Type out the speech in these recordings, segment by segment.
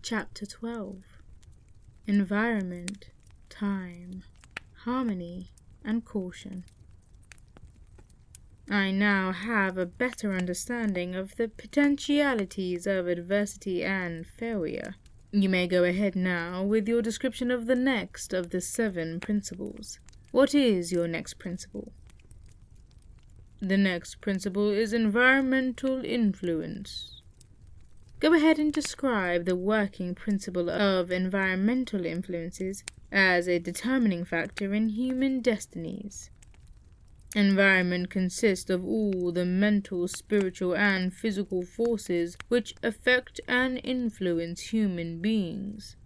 Chapter 12. Environment, Time, Harmony, and Caution. I now have a better understanding of the potentialities of adversity and failure. You may go ahead now with your description of the next of the 7 principles. What is your next principle? The next principle is environmental influence. Go ahead and describe the working principle of environmental influences as a determining factor in human destinies. Environment consists of all the mental, spiritual, and physical forces which affect and influence human beings.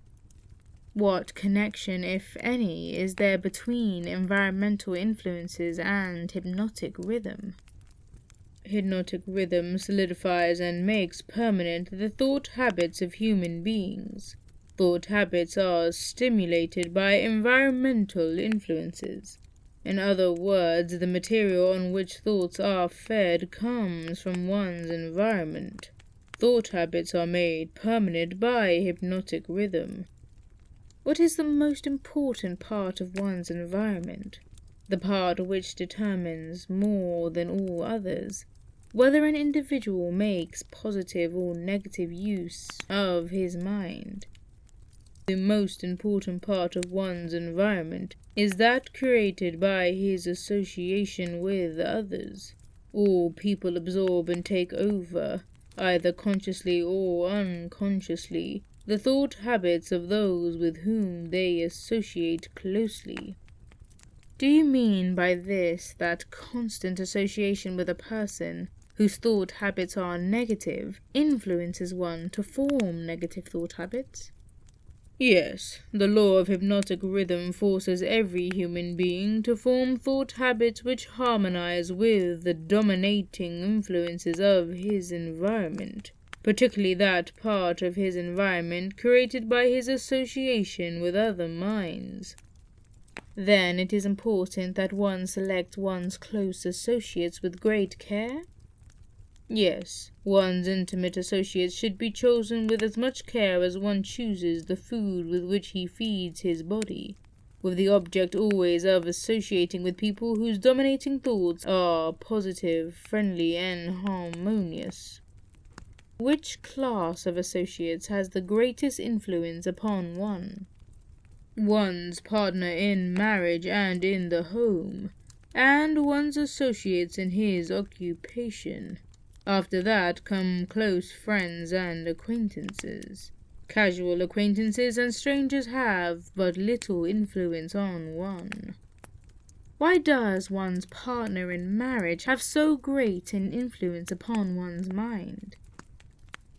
What connection, if any, is there between environmental influences and hypnotic rhythm? Hypnotic rhythm solidifies and makes permanent the thought habits of human beings. Thought habits are stimulated by environmental influences. In other words, the material on which thoughts are fed comes from one's environment. Thought habits are made permanent by hypnotic rhythm. What is the most important part of one's environment? The part which determines, more than all others, whether an individual makes positive or negative use of his mind. The most important part of one's environment is that created by his association with others. All people absorb and take over, either consciously or unconsciously, the thought habits of those with whom they associate closely. Do you mean by this that constant association with a person whose thought habits are negative influences one to form negative thought habits? Yes, the law of hypnotic rhythm forces every human being to form thought habits which harmonize with the dominating influences of his environment, particularly that part of his environment created by his association with other minds. Then it is important that one select one's close associates with great care? Yes, one's intimate associates should be chosen with as much care as one chooses the food with which he feeds his body, with the object always of associating with people whose dominating thoughts are positive, friendly, and harmonious. Which class of associates has the greatest influence upon one? One's partner in marriage and in the home, and one's associates in his occupation. After that come close friends and acquaintances. Casual acquaintances and strangers have but little influence on one. Why does one's partner in marriage have so great an influence upon one's mind?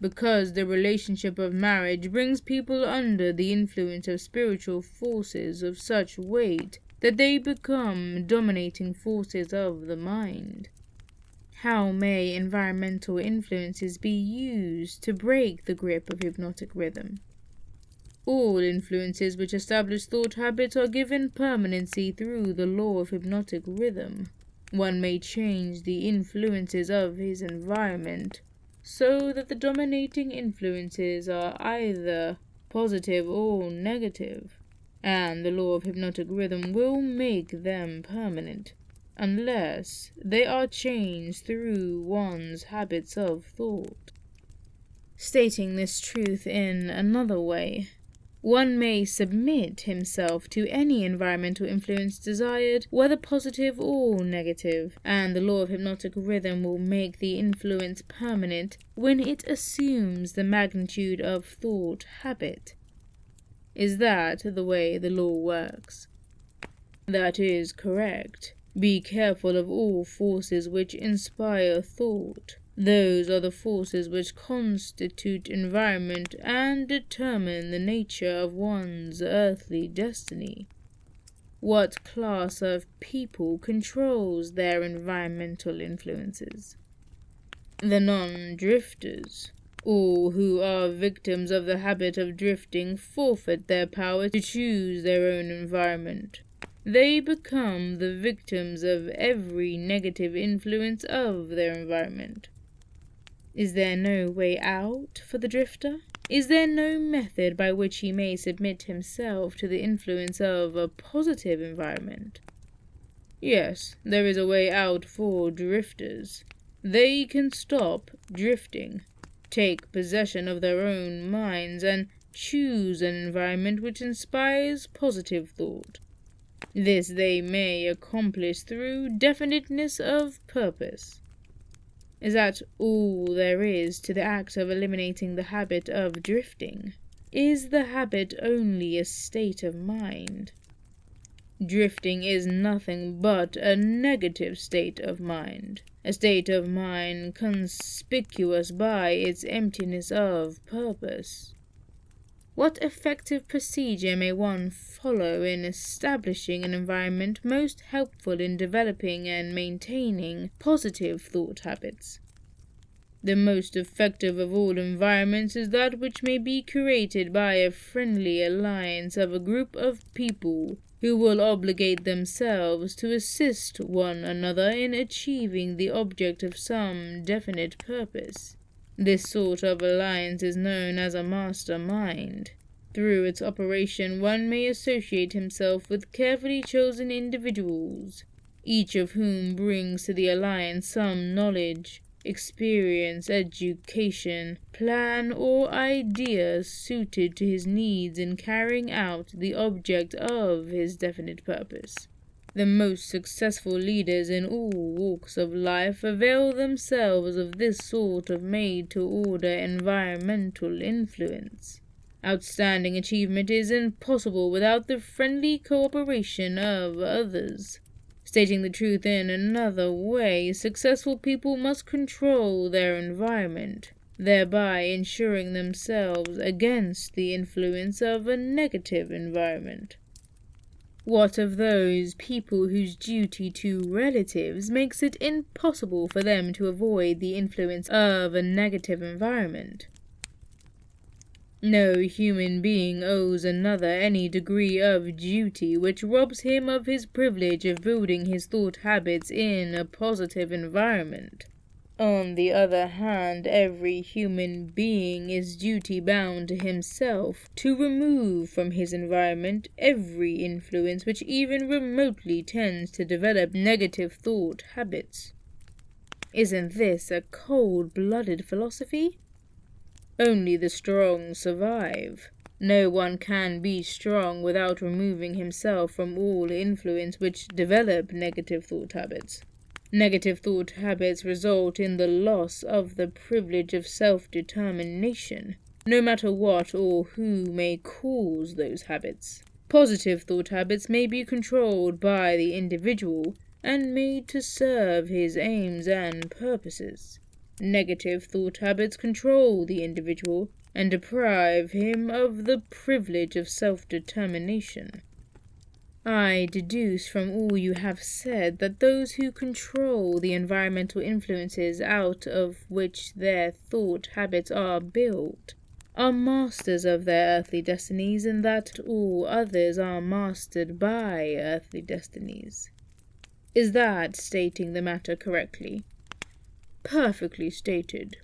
Because the relationship of marriage brings people under the influence of spiritual forces of such weight that they become dominating forces of the mind. How may environmental influences be used to break the grip of hypnotic rhythm? All influences which establish thought habits are given permanency through the law of hypnotic rhythm. One may change the influences of his environment so that the dominating influences are either positive or negative, and the law of hypnotic rhythm will make them permanent, unless they are changed through one's habits of thought. Stating this truth in another way, one may submit himself to any environmental influence desired, whether positive or negative, and the law of hypnotic rhythm will make the influence permanent when it assumes the magnitude of thought habit. Is that the way the law works? That is correct. Be careful of all forces which inspire thought. Those are the forces which constitute environment and determine the nature of one's earthly destiny. What class of people controls their environmental influences? The non-drifters. All who are victims of the habit of drifting forfeit their power to choose their own environment. They become the victims of every negative influence of their environment. Is there no way out for the drifter? Is there no method by which he may submit himself to the influence of a positive environment? Yes, there is a way out for drifters. They can stop drifting, take possession of their own minds, and choose an environment which inspires positive thought. This they may accomplish through definiteness of purpose. Is that all there is to the act of eliminating the habit of drifting? Is the habit only a state of mind? Drifting is nothing but a negative state of mind, a state of mind conspicuous by its emptiness of purpose. What effective procedure may one follow in establishing an environment most helpful in developing and maintaining positive thought habits? The most effective of all environments is that which may be created by a friendly alliance of a group of people who will obligate themselves to assist one another in achieving the object of some definite purpose. This sort of alliance is known as a mastermind. Through its operation one may associate himself with carefully chosen individuals, each of whom brings to the alliance some knowledge, experience, education, plan, or idea suited to his needs in carrying out the object of his definite purpose. The most successful leaders in all walks of life avail themselves of this sort of made-to-order environmental influence. Outstanding achievement is impossible without the friendly cooperation of others. Stating the truth in another way, successful people must control their environment, thereby ensuring themselves against the influence of a negative environment. What of those people whose duty to relatives makes it impossible for them to avoid the influence of a negative environment? No human being owes another any degree of duty which robs him of his privilege of building his thought habits in a positive environment. On the other hand, every human being is duty-bound to himself to remove from his environment every influence which even remotely tends to develop negative thought habits. Isn't this a cold-blooded philosophy? Only the strong survive. No one can be strong without removing himself from all influence which develop negative thought habits. Negative thought habits result in the loss of the privilege of self-determination, no matter what or who may cause those habits. Positive thought habits may be controlled by the individual and made to serve his aims and purposes. Negative thought habits control the individual and deprive him of the privilege of self-determination. I deduce from all you have said that those who control the environmental influences out of which their thought habits are built are masters of their earthly destinies, and that all others are mastered by earthly destinies. Is that stating the matter correctly? Perfectly stated.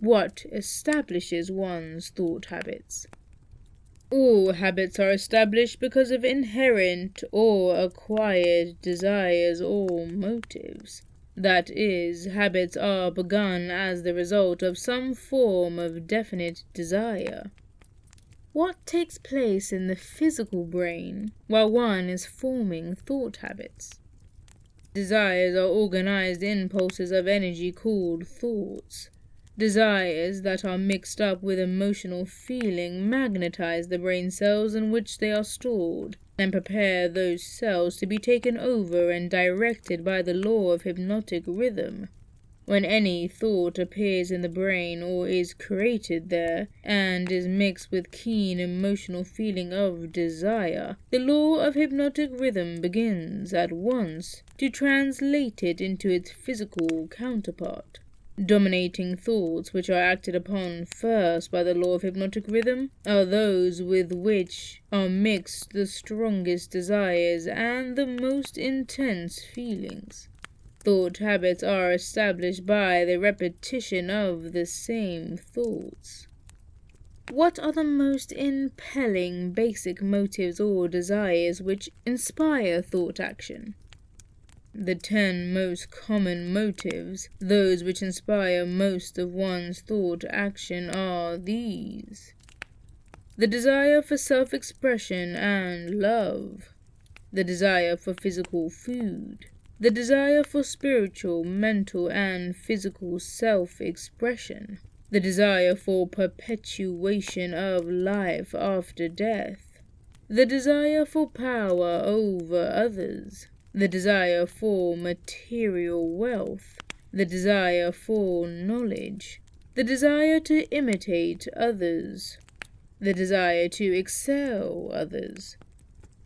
What establishes one's thought habits? All habits are established because of inherent or acquired desires or motives. That is, habits are begun as the result of some form of definite desire. What takes place in the physical brain while one is forming thought habits? Desires are organized impulses of energy called thoughts. Desires that are mixed up with emotional feeling magnetize the brain cells in which they are stored, and prepare those cells to be taken over and directed by the law of hypnotic rhythm. When any thought appears in the brain or is created there, and is mixed with keen emotional feeling of desire, the law of hypnotic rhythm begins at once to translate it into its physical counterpart. Dominating thoughts which are acted upon first by the law of hypnotic rhythm are those with which are mixed the strongest desires and the most intense feelings. Thought habits are established by the repetition of the same thoughts. What are the most impelling basic motives or desires which inspire thought action? The 10 most common motives, those which inspire most of one's thought action, are these: the desire for self-expression and love, the desire for physical food, the desire for spiritual, mental, and physical self-expression, the desire for perpetuation of life after death, the desire for power over others, the desire for material wealth, the desire for knowledge, the desire to imitate others, the desire to excel others.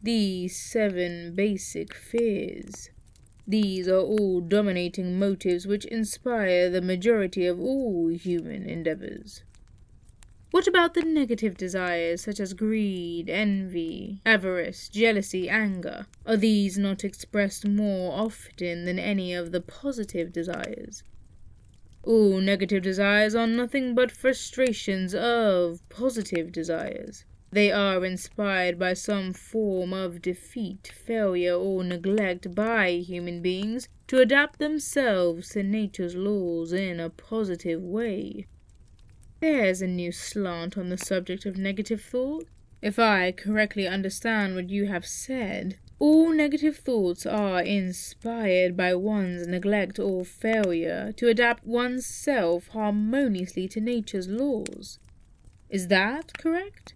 These 7 basic fears. These are all dominating motives which inspire the majority of all human endeavors. What about the negative desires such as greed, envy, avarice, jealousy, anger? Are these not expressed more often than any of the positive desires? All negative desires are nothing but frustrations of positive desires. They are inspired by some form of defeat, failure, or neglect by human beings to adapt themselves to nature's laws in a positive way. There's a new slant on the subject of negative thought. If I correctly understand what you have said, all negative thoughts are inspired by one's neglect or failure to adapt one's self harmoniously to nature's laws. Is that correct?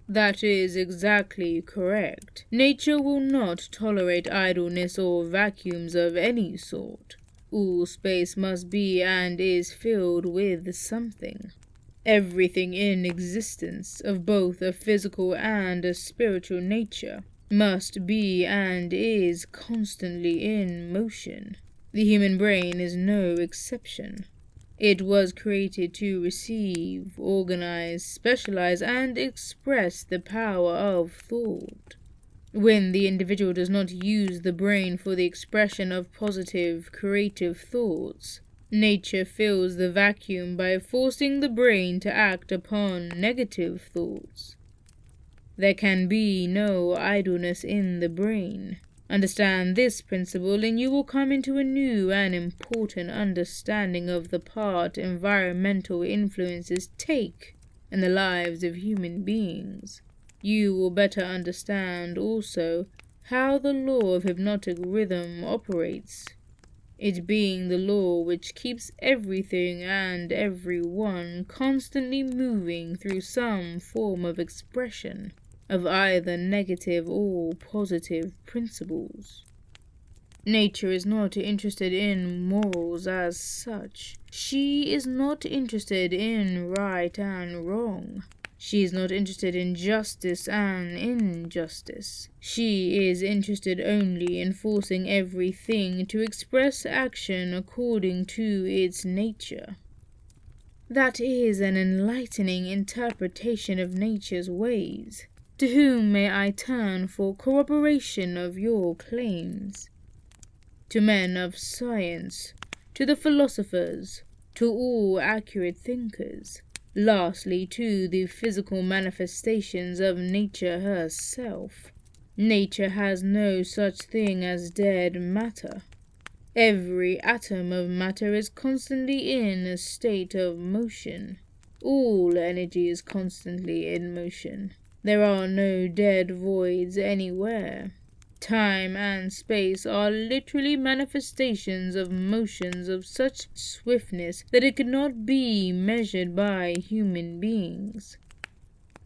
That is exactly correct. Nature will not tolerate idleness or vacuums of any sort. All space must be and is filled with something. Everything in existence, of both a physical and a spiritual nature, must be and is constantly in motion. The human brain is no exception. It was created to receive, organize, specialize, and express the power of thought. When the individual does not use the brain for the expression of positive, creative thoughts, nature fills the vacuum by forcing the brain to act upon negative thoughts. There can be no idleness in the brain. Understand this principle and you will come into a new and important understanding of the part environmental influences take in the lives of human beings. You will better understand also how the law of hypnotic rhythm operates, it being the law which keeps everything and everyone constantly moving through some form of expression of either negative or positive principles. Nature is not interested in morals as such. She is not interested in right and wrong. She is not interested in justice and injustice. She is interested only in forcing everything to express action according to its nature. That is an enlightening interpretation of nature's ways. To whom may I turn for corroboration of your claims? To men of science, to the philosophers, to all accurate thinkers, lastly to the physical manifestations of nature herself. Nature has no such thing as dead matter. Every atom of matter is constantly in a state of motion. All energy is constantly in motion. There are no dead voids anywhere. Time and space are literally manifestations of motions of such swiftness that it could not be measured by human beings.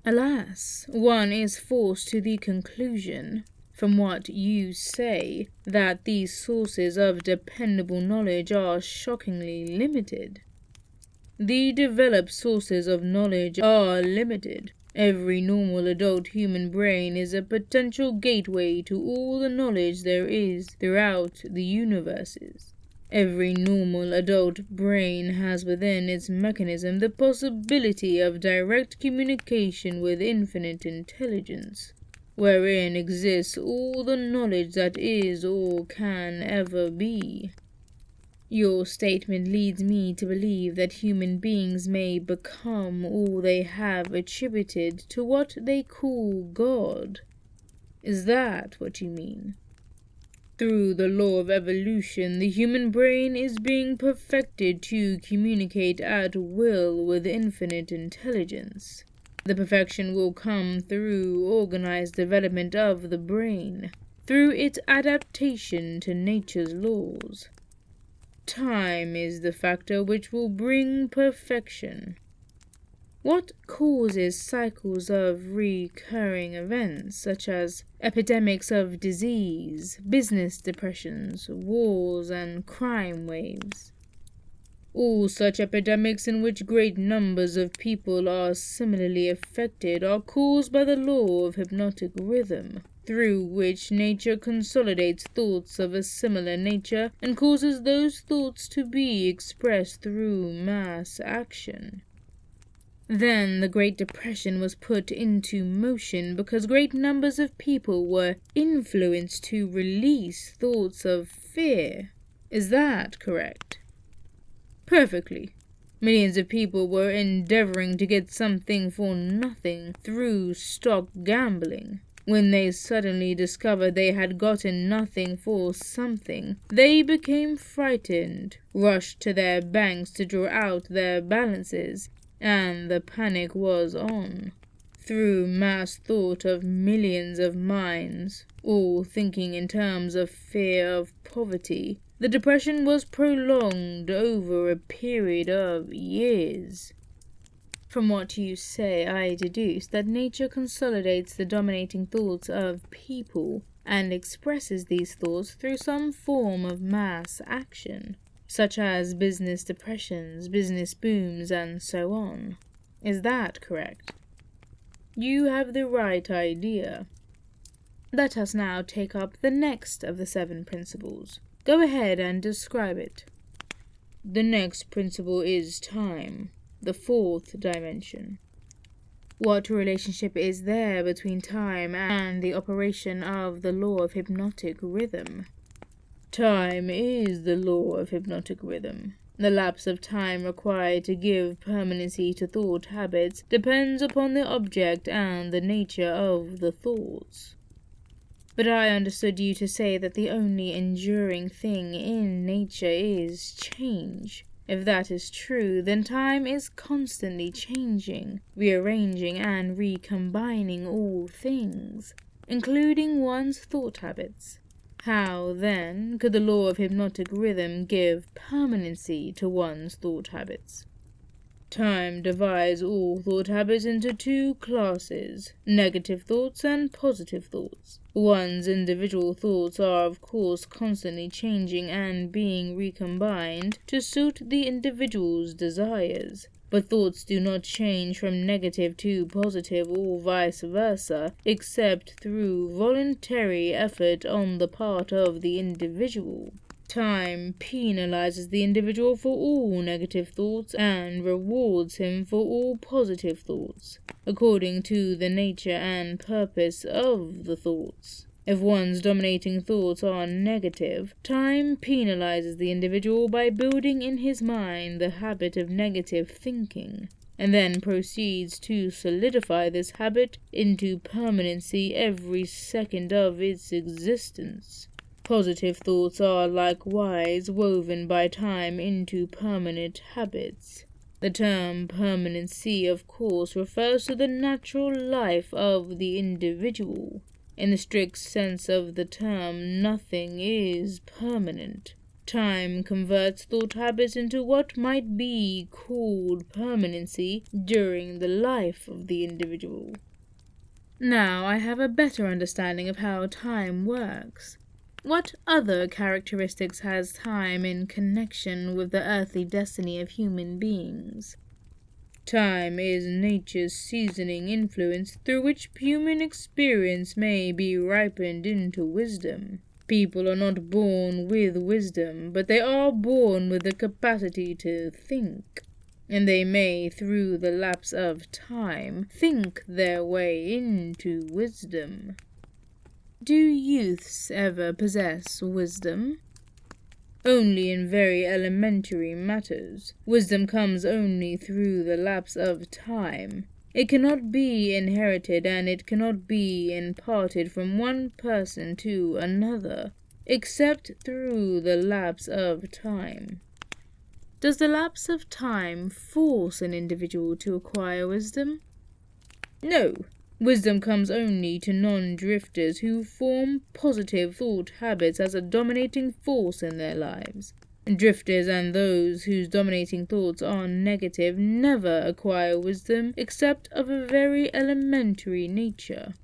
Alas, one is forced to the conclusion, from what you say, that these sources of dependable knowledge are shockingly limited. The developed sources of knowledge are limited. Every normal adult human brain is a potential gateway to all the knowledge there is throughout the universes. Every normal adult brain has within its mechanism the possibility of direct communication with infinite intelligence, wherein exists all the knowledge that is or can ever be. Your statement leads me to believe that human beings may become all they have attributed to what they call God. Is that what you mean? Through the law of evolution, the human brain is being perfected to communicate at will with infinite intelligence. The perfection will come through organized development of the brain, through its adaptation to nature's laws. Time is the factor which will bring perfection. What causes cycles of recurring events, such as epidemics of disease, business depressions, wars, and crime waves? All such epidemics in which great numbers of people are similarly affected are caused by the law of hypnotic rhythm, through which nature consolidates thoughts of a similar nature and causes those thoughts to be expressed through mass action. Then the Great Depression was put into motion because great numbers of people were influenced to release thoughts of fear. Is that correct? Perfectly. Millions of people were endeavoring to get something for nothing through stock gambling. When they suddenly discovered they had gotten nothing for something, they became frightened, rushed to their banks to draw out their balances, and the panic was on. Through mass thought of millions of minds, all thinking in terms of fear of poverty, the depression was prolonged over a period of years. From what you say, I deduce that nature consolidates the dominating thoughts of people and expresses these thoughts through some form of mass action, such as business depressions, business booms, and so on. Is that correct? You have the right idea. Let us now take up the next of the 7 principles. Go ahead and describe it. The next principle is time, the 4th dimension. What relationship is there between time and the operation of the law of hypnotic rhythm? Time is the law of hypnotic rhythm. The lapse of time required to give permanency to thought habits depends upon the object and the nature of the thoughts. But I understood you to say that the only enduring thing in nature is change. If that is true, then time is constantly changing, rearranging and recombining all things, including one's thought habits. How, then, could the law of hypnotic rhythm give permanency to one's thought habits? Time divides all thought habits into 2 classes, negative thoughts and positive thoughts. One's individual thoughts are of course constantly changing and being recombined to suit the individual's desires. But thoughts do not change from negative to positive or vice versa, except through voluntary effort on the part of the individual. Time penalizes the individual for all negative thoughts and rewards him for all positive thoughts, according to the nature and purpose of the thoughts. If one's dominating thoughts are negative, time penalizes the individual by building in his mind the habit of negative thinking, and then proceeds to solidify this habit into permanency every second of its existence. Positive thoughts are likewise woven by time into permanent habits. The term permanency, of course, refers to the natural life of the individual. In the strict sense of the term, nothing is permanent. Time converts thought habits into what might be called permanency during the life of the individual. Now I have a better understanding of how time works. What other characteristics has time in connection with the earthly destiny of human beings? Time is nature's seasoning influence through which human experience may be ripened into wisdom. People are not born with wisdom, but they are born with the capacity to think, and they may, through the lapse of time, think their way into wisdom. Do youths ever possess wisdom? only in very elementary matters. Wisdom comes only through the lapse of time. It cannot be inherited, and it cannot be imparted from one person to another, except through the lapse of time. Does the lapse of time force an individual to acquire wisdom? No. Wisdom comes only to non-drifters who form positive thought habits as a dominating force in their lives. Drifters and those whose dominating thoughts are negative never acquire wisdom except of a very elementary nature.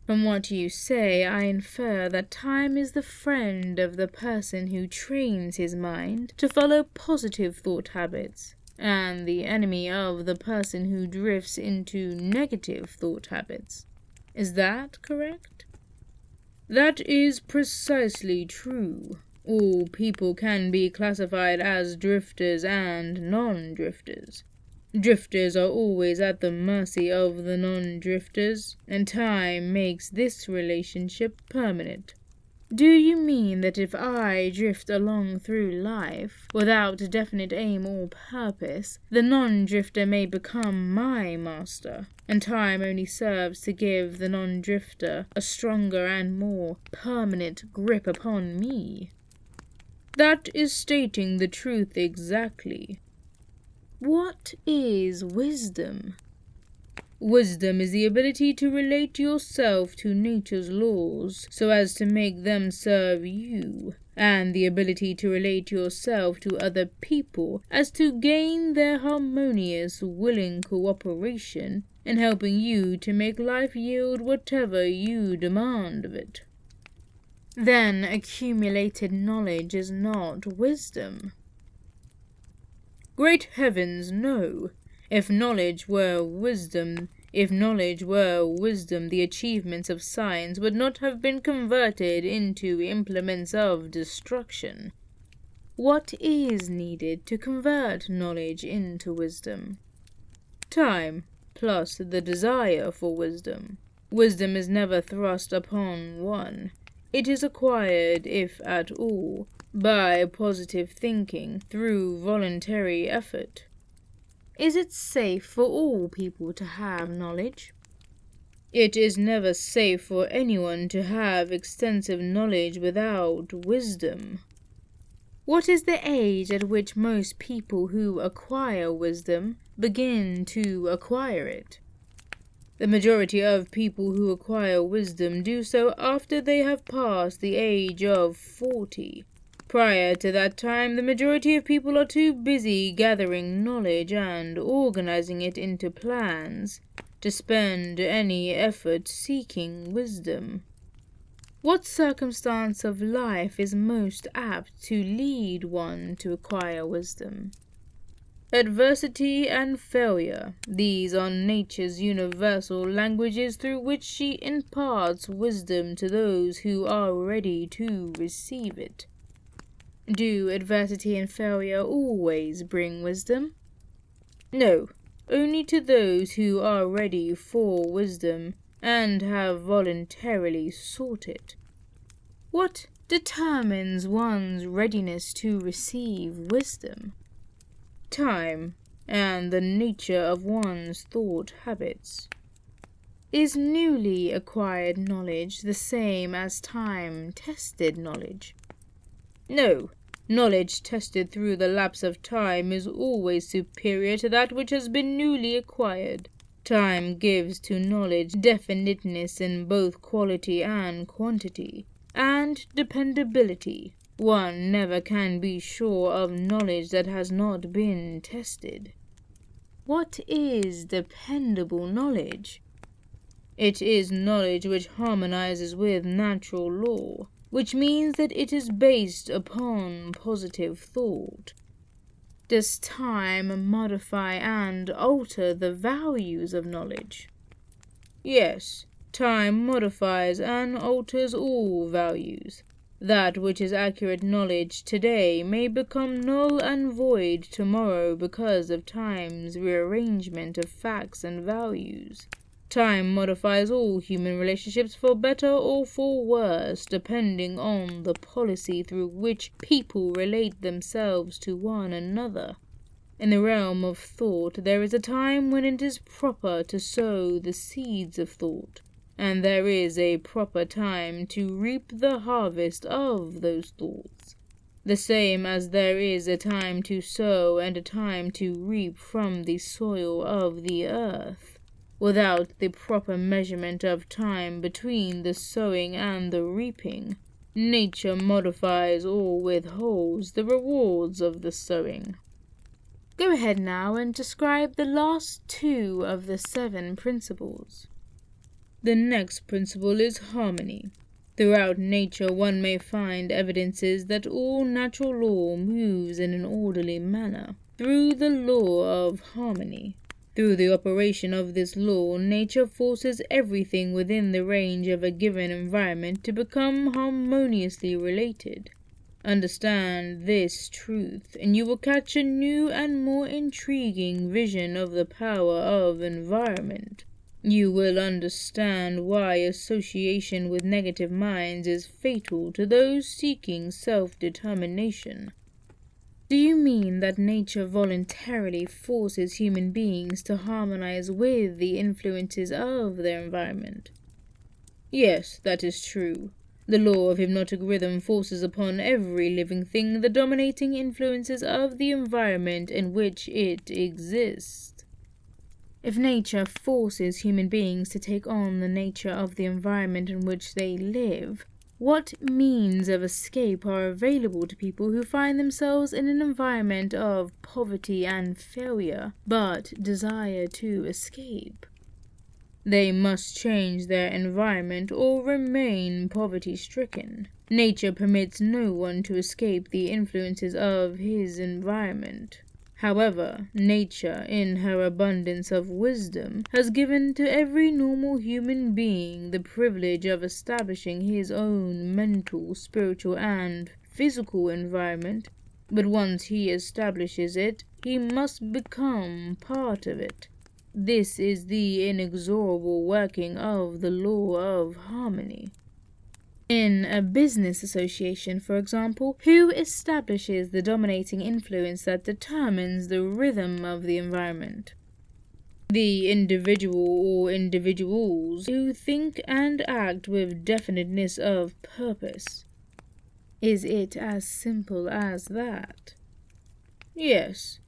From what you say, I infer that time is the friend of the person who trains his mind to follow positive thought habits, and the enemy of the person who drifts into negative thought habits. Is that correct? That is precisely true. All people can be classified as drifters and non-drifters. Drifters are always at the mercy of the non-drifters, and time makes this relationship permanent. Do you mean that if I drift along through life, without definite aim or purpose, the non-drifter may become my master, and time only serves to give the non-drifter a stronger and more permanent grip upon me? That is stating the truth exactly. What is wisdom? Wisdom is the ability to relate yourself to nature's laws so as to make them serve you, and the ability to relate yourself to other people as to gain their harmonious, willing cooperation in helping you to make life yield whatever you demand of it. Then accumulated knowledge is not wisdom. Great heavens, no! If knowledge were wisdom, the achievements of science would not have been converted into implements of destruction. What is needed to convert knowledge into wisdom? Time, plus the desire for wisdom. Wisdom is never thrust upon one. It is acquired, if at all, by positive thinking, through voluntary effort. Is it safe for all people to have knowledge? It is never safe for anyone to have extensive knowledge without wisdom. What is the age at which most people who acquire wisdom begin to acquire it? The majority of people who acquire wisdom do so after they have passed the age of 40. Prior to that time, the majority of people are too busy gathering knowledge and organizing it into plans to spend any effort seeking wisdom. What circumstance of life is most apt to lead one to acquire wisdom? Adversity and failure. These are nature's universal languages through which she imparts wisdom to those who are ready to receive it. Do adversity and failure always bring wisdom? No, only to those who are ready for wisdom and have voluntarily sought it. What determines one's readiness to receive wisdom? Time and the nature of one's thought habits. Is newly acquired knowledge the same as time-tested knowledge? No, knowledge tested through the lapse of time is always superior to that which has been newly acquired. Time gives to knowledge definiteness in both quality and quantity, and dependability. One never can be sure of knowledge that has not been tested. What is dependable knowledge? It is knowledge which harmonizes with natural law, which means that it is based upon positive thought. Does time modify and alter the values of knowledge? Yes, time modifies and alters all values. That which is accurate knowledge today may become null and void tomorrow because of time's rearrangement of facts and values. Time modifies all human relationships for better or for worse, depending on the policy through which people relate themselves to one another. In the realm of thought, there is a time when it is proper to sow the seeds of thought, and there is a proper time to reap the harvest of those thoughts, the same as there is a time to sow and a time to reap from the soil of the earth. Without the proper measurement of time between the sowing and the reaping, nature modifies or withholds the rewards of the sowing. Go ahead now and describe the last 2 of the 7 principles. The next principle is harmony. Throughout nature one may find evidences that all natural law moves in an orderly manner, through the law of harmony. Through the operation of this law, nature forces everything within the range of a given environment to become harmoniously related. Understand this truth, and you will catch a new and more intriguing vision of the power of environment. You will understand why association with negative minds is fatal to those seeking self-determination. Do you mean that nature voluntarily forces human beings to harmonize with the influences of their environment? Yes, that is true. The law of hypnotic rhythm forces upon every living thing the dominating influences of the environment in which it exists. If nature forces human beings to take on the nature of the environment in which they live, what means of escape are available to people who find themselves in an environment of poverty and failure, but desire to escape? They must change their environment or remain poverty-stricken. Nature permits no one to escape the influences of his environment. However, nature, in her abundance of wisdom, has given to every normal human being the privilege of establishing his own mental, spiritual, and physical environment. But once he establishes it, he must become part of it. This is the inexorable working of the law of harmony. In a business association, for example, who establishes the dominating influence that determines the rhythm of the environment? The individual or individuals who think and act with definiteness of purpose. Is it as simple as that? Yes.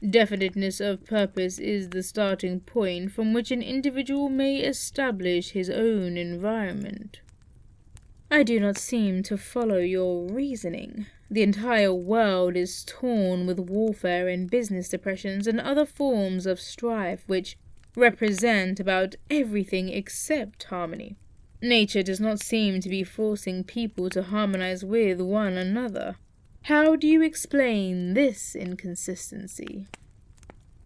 Definiteness of purpose is the starting point from which an individual may establish his own environment. I do not seem to follow your reasoning. The entire world is torn with warfare and business depressions and other forms of strife which represent about everything except harmony. Nature does not seem to be forcing people to harmonize with one another. How do you explain this inconsistency?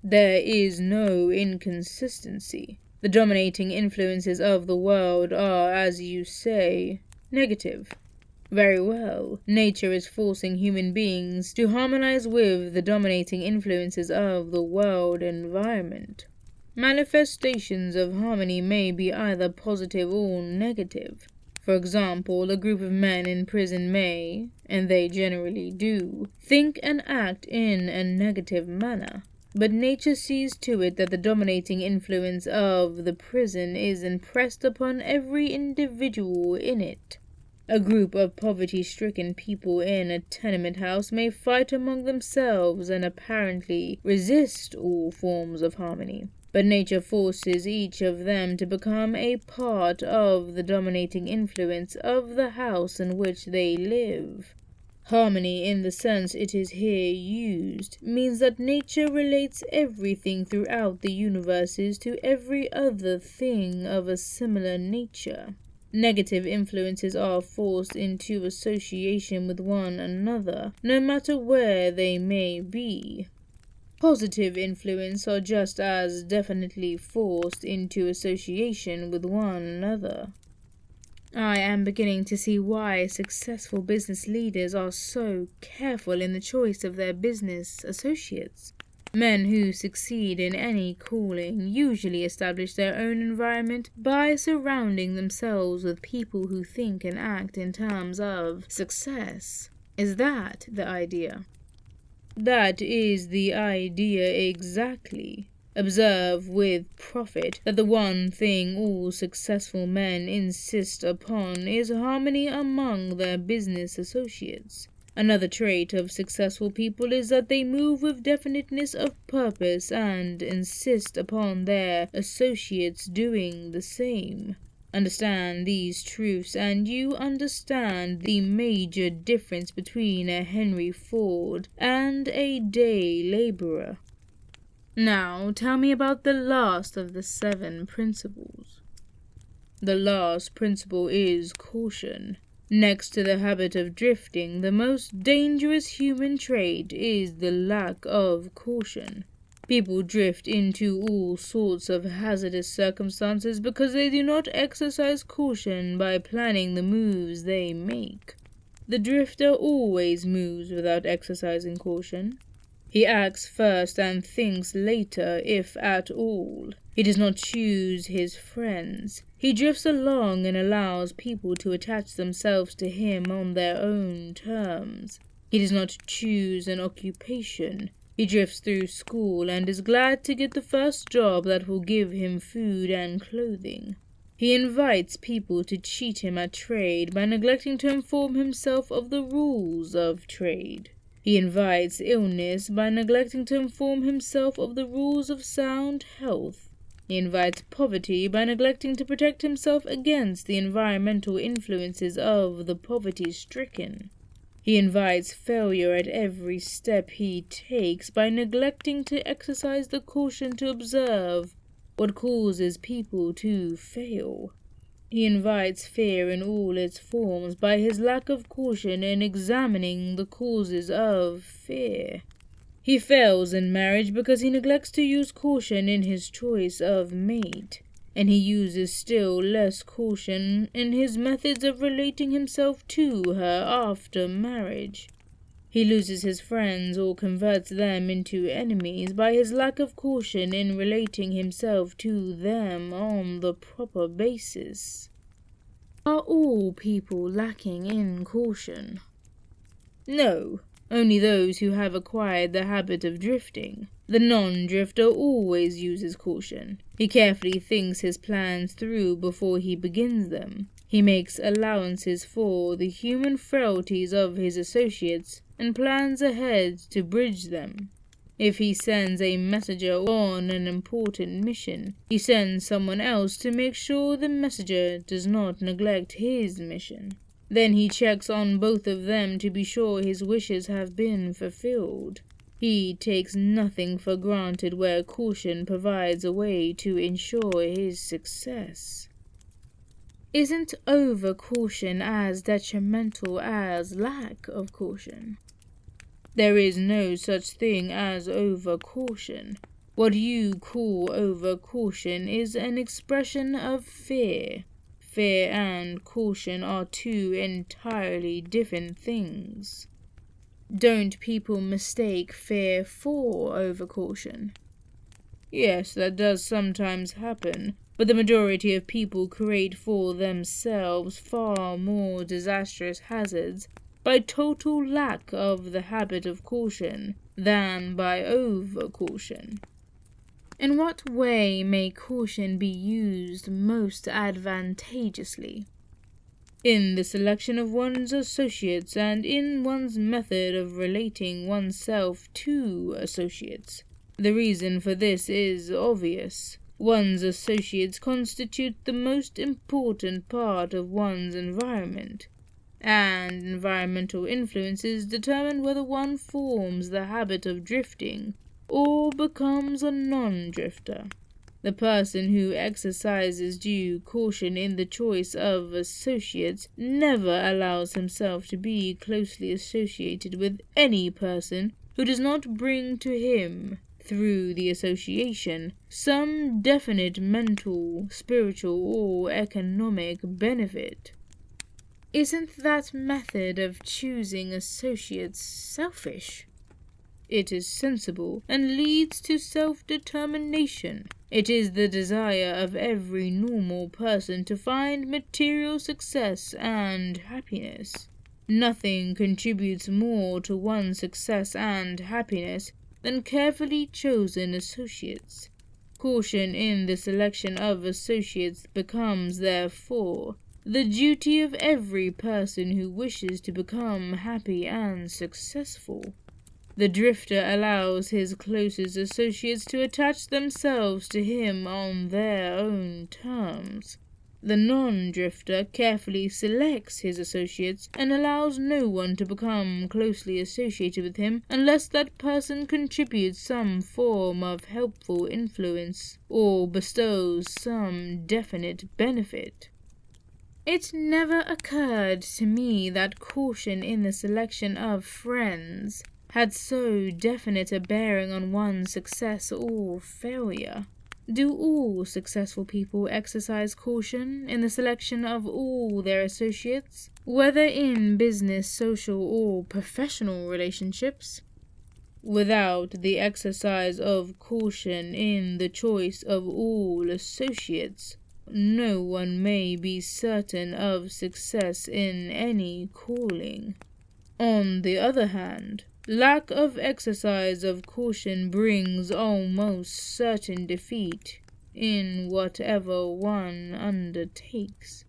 There is no inconsistency. The dominating influences of the world are, as you say, negative. Very well. Nature is forcing human beings to harmonize with the dominating influences of the world environment. Manifestations of harmony may be either positive or negative. For example, a group of men in prison may, and they generally do, think and act in a negative manner. But nature sees to it that the dominating influence of the prison is impressed upon every individual in it. A group of poverty-stricken people in a tenement house may fight among themselves and apparently resist all forms of harmony. But nature forces each of them to become a part of the dominating influence of the house in which they live. Harmony, in the sense it is here used, means that nature relates everything throughout the universes to every other thing of a similar nature. Negative influences are forced into association with one another, no matter where they may be. Positive influences are just as definitely forced into association with one another. I am beginning to see why successful business leaders are so careful in the choice of their business associates. Men who succeed in any calling usually establish their own environment by surrounding themselves with people who think and act in terms of success. Is that the idea? That is the idea exactly. Observe with profit that the one thing all successful men insist upon is harmony among their business associates. Another trait of successful people is that they move with definiteness of purpose and insist upon their associates doing the same. Understand these truths and you understand the major difference between a Henry Ford and a day laborer. Now tell me about the last of the 7 principles. The last principle is caution. Next to the habit of drifting, the most dangerous human trait is the lack of caution. People drift into all sorts of hazardous circumstances because they do not exercise caution by planning the moves they make. The drifter always moves without exercising caution. He acts first and thinks later, if at all. He does not choose his friends. He drifts along and allows people to attach themselves to him on their own terms. He does not choose an occupation. He drifts through school and is glad to get the first job that will give him food and clothing. He invites people to cheat him at trade by neglecting to inform himself of the rules of trade. He invites illness by neglecting to inform himself of the rules of sound health. He invites poverty by neglecting to protect himself against the environmental influences of the poverty-stricken. He invites failure at every step he takes by neglecting to exercise the caution to observe what causes people to fail. He invites fear in all its forms by his lack of caution in examining the causes of fear. He fails in marriage because he neglects to use caution in his choice of mate, and he uses still less caution in his methods of relating himself to her after marriage. He loses his friends or converts them into enemies by his lack of caution in relating himself to them on the proper basis. Are all people lacking in caution? No, only those who have acquired the habit of drifting. The non-drifter always uses caution. He carefully thinks his plans through before he begins them. He makes allowances for the human frailties of his associates and plans ahead to bridge them. If he sends a messenger on an important mission, he sends someone else to make sure the messenger does not neglect his mission. Then he checks on both of them to be sure his wishes have been fulfilled. He takes nothing for granted where caution provides a way to ensure his success. Isn't over-caution as detrimental as lack of caution? There is no such thing as over-caution. What you call over-caution is an expression of fear. Fear and caution are 2 entirely different things. Don't people mistake fear for over-caution? Yes, that does sometimes happen, but the majority of people create for themselves far more disastrous hazards by total lack of the habit of caution than by over-caution. In what way may caution be used most advantageously? In the selection of one's associates and in one's method of relating oneself to associates. The reason for this is obvious. One's associates constitute the most important part of one's environment, and environmental influences determine whether one forms the habit of drifting or becomes a non-drifter. The person who exercises due caution in the choice of associates never allows himself to be closely associated with any person who does not bring to him, through the association, some definite mental, spiritual, or economic benefit. Isn't that method of choosing associates selfish? It is sensible and leads to self-determination. It is the desire of every normal person to find material success and happiness. Nothing contributes more to one's success and happiness than carefully chosen associates. Caution in the selection of associates becomes, therefore, the duty of every person who wishes to become happy and successful. The drifter allows his closest associates to attach themselves to him on their own terms. The non-drifter carefully selects his associates and allows no one to become closely associated with him unless that person contributes some form of helpful influence or bestows some definite benefit. It never occurred to me that caution in the selection of friends had so definite a bearing on one's success or failure. Do all successful people exercise caution in the selection of all their associates, whether in business, social, or professional relationships? Without the exercise of caution in the choice of all associates, no one may be certain of success in any calling. On the other hand, lack of exercise of caution brings almost certain defeat in whatever one undertakes.